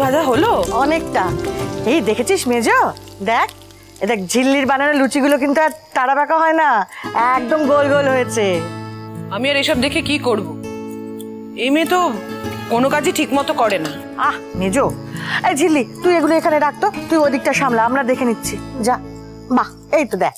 ভাজা হলো অনেকটা। এই দেখেছিস মেজো, দেখ দেখ ঝিল্লির বানানো লুচিগুলো কিন্তু আর তাড়া বাঁকা হয় না, একদম গোল গোল হয়েছে। আমি আর এসব দেখে কি করব? এই মেয়ে তো কোনো কাজই ঠিক মতো করে না। মেজো, এই ঝিল্লি তুই এগুলো এখানে রাখতো, তুই ওদিকটা সামলা, আমরা দেখে নিচ্ছি, যা। বাহ, এই তো দেখ।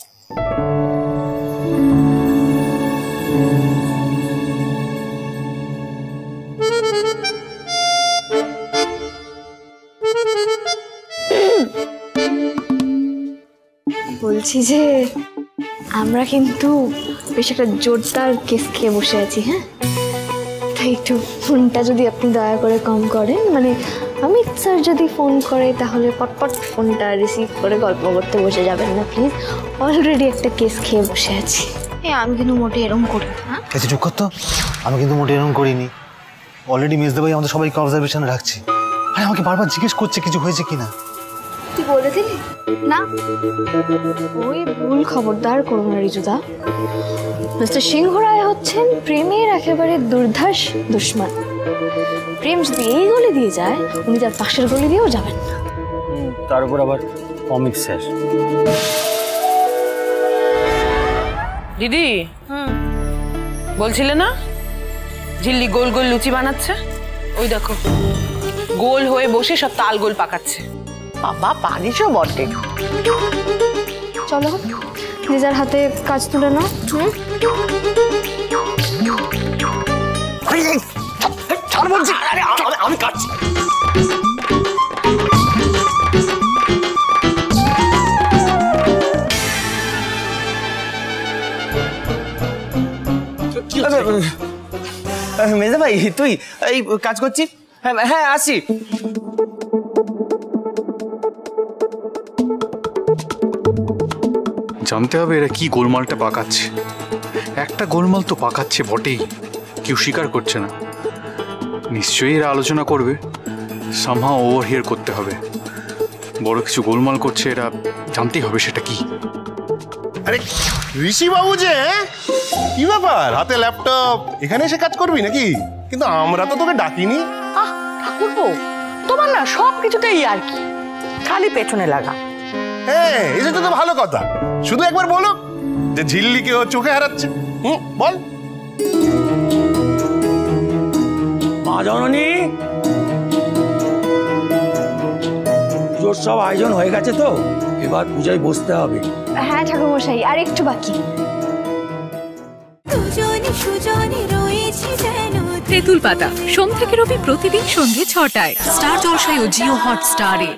বলছি যে আমরা কিন্তু বেশ একটা জোরদার কেস খেয়ে বসে আছি, হ্যাঁ? তাই একটু ফোনটা যদি আপনি দয়া করে কম করেন, মানে অমিত স্যার যদি ফোন করে তাহলে পটপট ফোনটা রিসিভ করে গল্প করতে বসে যাবেন না প্লিজ। অলরেডি একটা কেস খেয়ে বসে আছি। আমি কিন্তু মোটে এরকম করি না। কাছে চুপ করতো, আমি কিন্তু মোটে এরকম করিনি। অলরেডি মেজদা ভাই আমাদের সবাইকে অবজারভেশনে রাখছি। আরে আমাকে বারবার জিজ্ঞেস করছে কিছু হয়েছে কিনা। তুই বলেছিলি না? ওই ভুল খবরদার করো না রিজুদা। মিস্টার সিংহ রায় হচ্ছেন প্রেমের একেবারে দুর্ধর্ষ দুশ্মন। প্রেম যদি এই গলি দিয়ে যায়, উনি তার পাশের গলি দিয়েও যাবেন না। তার উপর আবার অমিত স্যার। দিদি, বলছিলে না ঝিল্লি গোল গোল লুচি বানাচ্ছে? ওই দেখো গোল হয়ে বসে সব তাল গোল পাকাচ্ছে। বাবা, পারিসও বটে। চলো নিজের হাতে কাজ তুলে নাও। আমি কাটছি। মেজা ভাই, তুই এই কাজ করছিস? হ্যাঁ আসি। জানতে হবে এরা কি গোলমালটা পাকাচ্ছে। একটা গোলমাল তো পাকাচ্ছে বটেই, কেউ স্বীকার করছে না। নিশ্চয়ই এরা আলোচনা করবে, সামহাও ওভারহিয়ার করতে হবে। বড় কিছু গোলমাল করছে এরা, জানতেই হবে সেটা কি। আরে ঋষি বাবু যে, কি ব্যাপার? হাতে ল্যাপটপ, এখানে এসে কাজ করবি নাকি? কিন্তু আমরা তো তোকে ডাকিনি। ঠাকুরপো, তোমার না সব কিছুতেই আর কি, খালি পেছনে লাগা। হ্যাঁ, এসে তো ভালো কথা। শুধু একবার বলো যে ঝিল্লিকে ও চোখে হারাচ্ছে। বল। মা জননী, পুজোর সব আয়োজন হয়ে গেছে তো, এবার পূজায় বসতে হবে। হ্যাঁ ঠাকুরমশাই, আর একটু বাকি। তেঁতুল পাতা সোম থেকে রবি প্রতিদিন সন্ধ্যে ৬টায় স্টার জলসায় ও জিও হটস্টারে।